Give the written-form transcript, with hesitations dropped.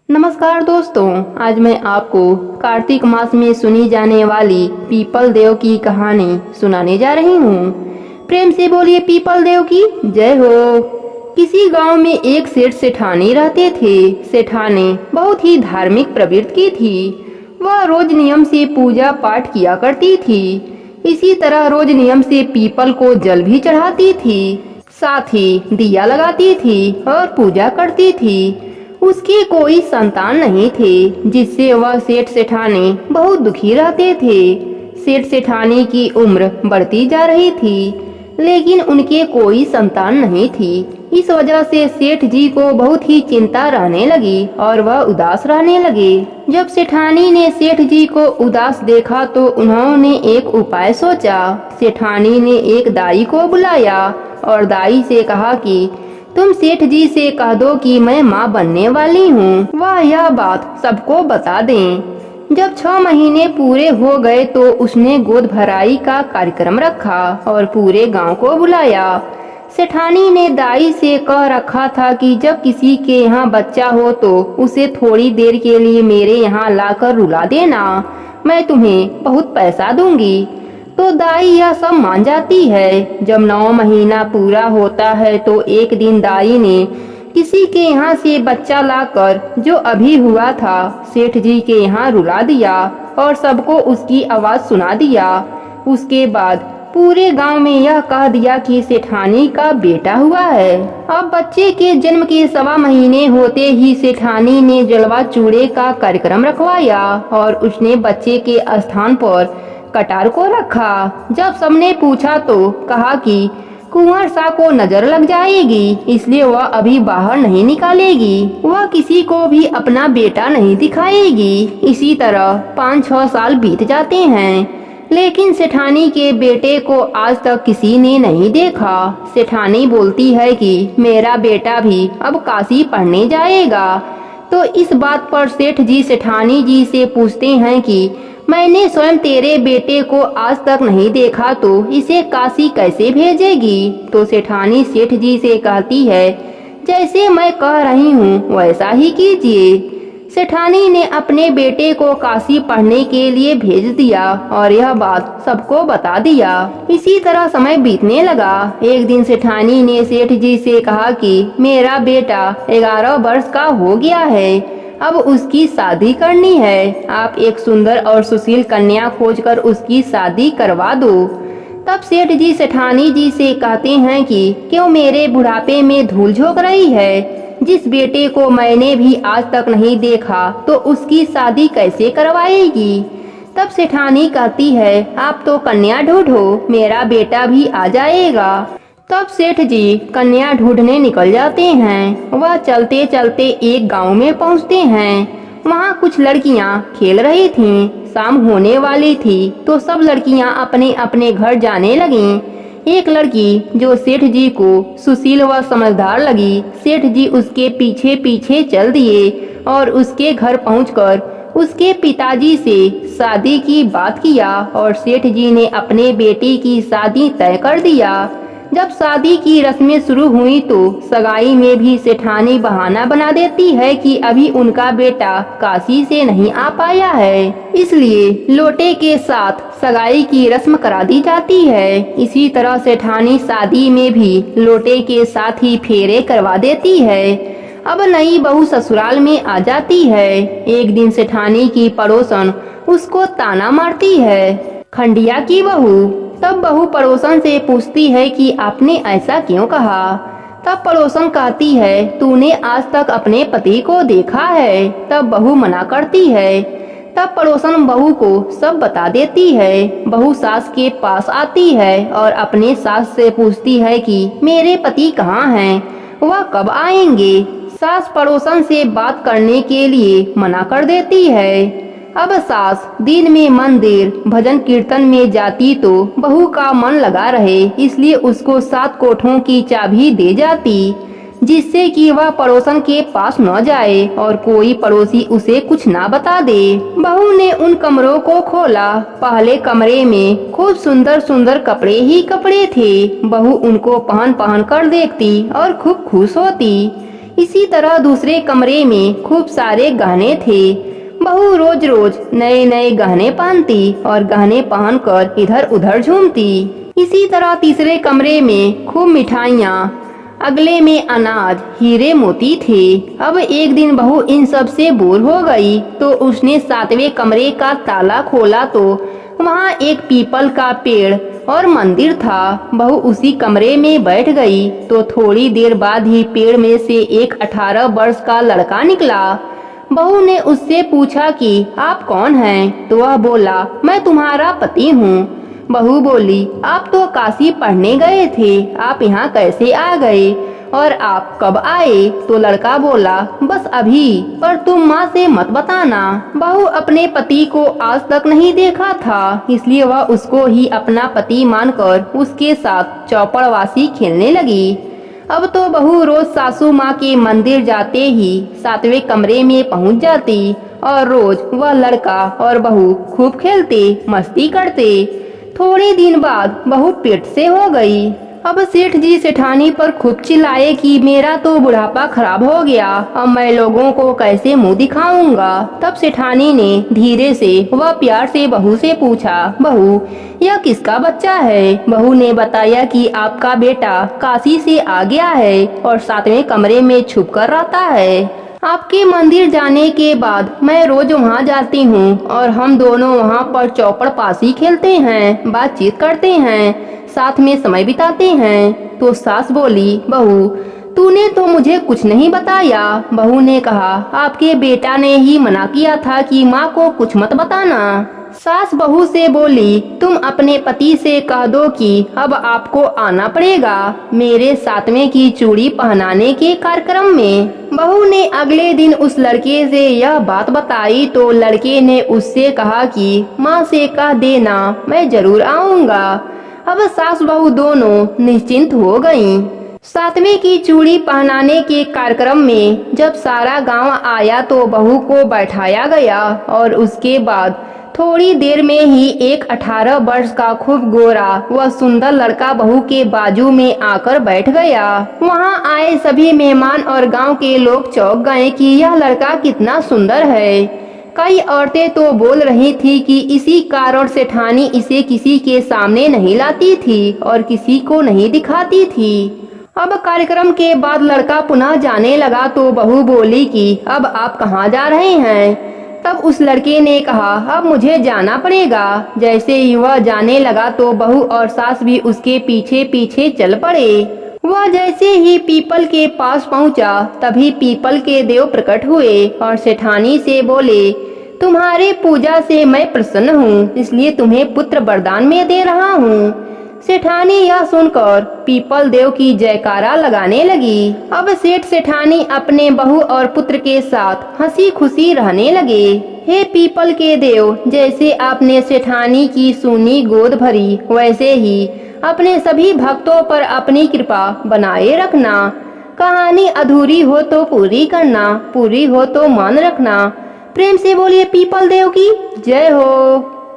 नमस्कार दोस्तों, आज मैं आपको कार्तिक मास में सुनी जाने वाली पीपल देव की कहानी सुनाने जा रही हूँ। प्रेम से बोलिए पीपल देव की जय हो। किसी गांव में एक सेठ सेठानी रहते थे। सेठानी बहुत ही धार्मिक प्रवृत्ति की थी। वह रोज नियम से पूजा पाठ किया करती थी। इसी तरह रोज नियम से पीपल को जल भी चढ़ाती थी, साथ ही दिया लगाती थी और पूजा करती थी। उसके कोई संतान नहीं थे, जिससे वह सेठ सेठानी बहुत दुखी रहते थे। सेठ सेठानी की उम्र बढ़ती जा रही थी, लेकिन उनके कोई संतान नहीं थी। इस वजह से सेठ जी को बहुत ही चिंता रहने लगी और वह उदास रहने लगे। जब सेठानी ने सेठ जी को उदास देखा तो उन्होंने एक उपाय सोचा। सेठानी ने एक दाई को बुलाया और दाई से कहा कि तुम सेठ जी से कह दो कि मैं माँ बनने वाली हूँ, वह यह बात सबको बता दें। जब 6 महीने पूरे हो गए तो उसने गोद भराई का कार्यक्रम रखा और पूरे गांव को बुलाया। सेठानी ने दाई से कह रखा था कि जब किसी के यहाँ बच्चा हो तो उसे थोड़ी देर के लिए मेरे यहाँ लाकर रुला देना, मैं तुम्हें बहुत पैसा दूंगी। तो दाई यह सब मान जाती है। जब 9 महीना पूरा होता है तो एक दिन दाई ने किसी के यहाँ से बच्चा लाकर, जो अभी हुआ था, सेठ जी के यहाँ रुला दिया और सबको उसकी आवाज सुना दिया। उसके बाद पूरे गांव में यह कह दिया कि सेठानी का बेटा हुआ है। अब बच्चे के जन्म के 1.25 महीने होते ही सेठानी ने जलवा चूड़े का कार्यक्रम रखवाया और उसने बच्चे के स्थान पर कटार को रखा। जब सबने पूछा तो कहा कि कुंवर सा को नजर लग जाएगी, इसलिए वह अभी बाहर नहीं निकालेगी। वह किसी को भी अपना बेटा नहीं दिखाएगी। इसी तरह 5-6 साल बीत जाते हैं, लेकिन सेठानी के बेटे को आज तक किसी ने नहीं देखा। सेठानी बोलती है कि मेरा बेटा भी अब काशी पढ़ने जाएगा। तो इस बात पर सेठ जी सेठानी जी से पूछते हैं कि मैंने स्वयं तेरे बेटे को आज तक नहीं देखा तो इसे काशी कैसे भेजेगी। तो सेठानी सेठ जी से कहती है, जैसे मैं कह रही हूँ वैसा ही कीजिए। सेठानी ने अपने बेटे को काशी पढ़ने के लिए भेज दिया और यह बात सबको बता दिया। इसी तरह समय बीतने लगा। एक दिन सेठानी ने सेठ जी से कहा कि मेरा बेटा 11 वर्ष का हो गया है, अब उसकी शादी करनी है। आप एक सुंदर और सुशील कन्या खोजकर उसकी शादी करवा दो। तब सेठ जी सेठानी जी से कहते हैं कि क्यों मेरे बुढ़ापे में धूल झोंक रही है। जिस बेटे को मैंने भी आज तक नहीं देखा तो उसकी शादी कैसे करवाएगी। तब सेठानी कहती है, आप तो कन्या ढूंढो, मेरा बेटा भी आ जाएगा। तब सेठ जी कन्या ढूंढने निकल जाते हैं। वह चलते चलते एक गांव में पहुंचते हैं। वहां कुछ लड़कियां खेल रही थीं। शाम होने वाली थी तो सब लड़कियां अपने अपने घर जाने लगीं। एक लड़की जो सेठ जी को सुशील व समझदार लगी, सेठ जी उसके पीछे पीछे चल दिए और उसके घर पहुंचकर उसके पिताजी से शादी की बात किया और सेठ जी ने अपने बेटी की शादी तय कर दिया। जब शादी की रस्में शुरू हुई तो सगाई में भी सेठानी बहाना बना देती है कि अभी उनका बेटा काशी से नहीं आ पाया है, इसलिए लोटे के साथ सगाई की रस्म करा दी जाती है। इसी तरह सेठानी शादी में भी लोटे के साथ ही फेरे करवा देती है। अब नई बहू ससुराल में आ जाती है। एक दिन सेठानी की पड़ोसन उसको ताना मारती है, खंडिया की बहू। तब बहू पड़ोसन से पूछती है कि आपने ऐसा क्यों कहा। तब पड़ोसन कहती है, तूने आज तक अपने पति को देखा है। तब बहू मना करती है। तब पड़ोसन बहू को सब बता देती है। बहू सास के पास आती है और अपने सास से पूछती है कि मेरे पति कहाँ हैं, वह कब आएंगे। सास पड़ोसन से बात करने के लिए मना कर देती है। अब सास दिन में मंदिर भजन कीर्तन में जाती तो बहू का मन लगा रहे, इसलिए उसको 7 कोठों की चाबी दे जाती, जिससे कि वह पड़ोसन के पास न जाए और कोई पड़ोसी उसे कुछ ना बता दे। बहू ने उन कमरों को खोला। पहले कमरे में खूब सुंदर सुंदर कपड़े ही कपड़े थे। बहू उनको पहन पहन कर देखती और खूब खुश होती। इसी तरह दूसरे कमरे में खूब सारे गहने थे। बहू रोज रोज नए नए गहने पहनती और गहने पहनकर इधर उधर झूमती। इसी तरह तीसरे कमरे में खूब मिठाइयाँ, अगले में अनाज, हीरे मोती थे। अब एक दिन बहू इन सब से बोर हो गई तो उसने सातवें कमरे का ताला खोला तो वहाँ एक पीपल का पेड़ और मंदिर था। बहू उसी कमरे में बैठ गई तो थोड़ी देर बाद ही पेड़ में से एक 18 वर्ष का लड़का निकला। बहू ने उससे पूछा कि आप कौन हैं? तो वह बोला, मैं तुम्हारा पति हूँ। बहू बोली, आप तो काशी पढ़ने गए थे, आप यहाँ कैसे आ गए और आप कब आए? तो लड़का बोला, बस अभी, पर तुम माँ से मत बताना। बहू अपने पति को आज तक नहीं देखा था, इसलिए वह उसको ही अपना पति मानकर उसके साथ चौपड़वासी खेलने लगी। अब तो बहू रोज सासू माँ के मंदिर जाते ही सातवें कमरे में पहुँच जाती और रोज वह लड़का और बहू खूब खेलते, मस्ती करते। थोड़े दिन बाद बहू पेट से हो गई। अब सेठ जी सेठानी पर खूब चिल्लाए कि मेरा तो बुढ़ापा खराब हो गया, अब मैं लोगों को कैसे मुंह दिखाऊंगा। तब सेठानी ने धीरे से व प्यार से बहू से पूछा, बहू यह किसका बच्चा है? बहू ने बताया कि आपका बेटा काशी से आ गया है और सातवें कमरे में छुप कर रहता है। आपके मंदिर जाने के बाद मैं रोज वहाँ जाती हूँ और हम दोनों वहाँ पर चौपड़ पासी खेलते हैं, बातचीत करते हैं, साथ में समय बिताते हैं। तो सास बोली, बहू तूने तो मुझे कुछ नहीं बताया। बहू ने कहा, आपके बेटा ने ही मना किया था कि माँ को कुछ मत बताना। सास बहू से बोली, तुम अपने पति से कह दो कि अब आपको आना पड़ेगा मेरे सातवें की चूड़ी पहनाने के कार्यक्रम में। बहू ने अगले दिन उस लड़के से यह बात बताई तो लड़के ने उससे कहा कि माँ से कह देना, मैं जरूर आऊँगा। अब सास बहू दोनों निश्चिंत हो गयीं। सातवें की चूड़ी पहनाने के कार्यक्रम में जब सारा गांव आया तो बहू को बैठाया गया और उसके बाद थोड़ी देर में ही एक 18 वर्ष का खूब गोरा व सुंदर लड़का बहू के बाजू में आकर बैठ गया। वहां आए सभी मेहमान और गांव के लोग चौंक गए कि यह लड़का कितना सुंदर है। कई औरतें तो बोल रही थी कि इसी कारण सेठानी इसे किसी के सामने नहीं लाती थी और किसी को नहीं दिखाती थी। अब कार्यक्रम के बाद लड़का पुनः जाने लगा तो बहू बोली कि अब आप कहाँ जा रहे हैं? तब उस लड़के ने कहा, अब मुझे जाना पड़ेगा। जैसे ही वह जाने लगा तो बहू और सास भी उसके पीछे पीछे चल पड़े। वह जैसे ही पीपल के पास पहुंचा तभी पीपल के देव प्रकट हुए और सेठानी से बोले, तुम्हारे पूजा से मैं प्रसन्न हूँ, इसलिए तुम्हें पुत्र वरदान में दे रहा हूँ। सेठानी यह सुनकर पीपल देव की जयकारा लगाने लगी। अब सेठ सेठानी अपने बहू और पुत्र के साथ हंसी खुशी रहने लगे। हे पीपल के देव, जैसे आपने सेठानी की सूनी गोद भरी वैसे ही अपने सभी भक्तों पर अपनी कृपा बनाए रखना। कहानी अधूरी हो तो पूरी करना, पूरी हो तो मान रखना। प्रेम से बोलिए पीपल देव की जय हो।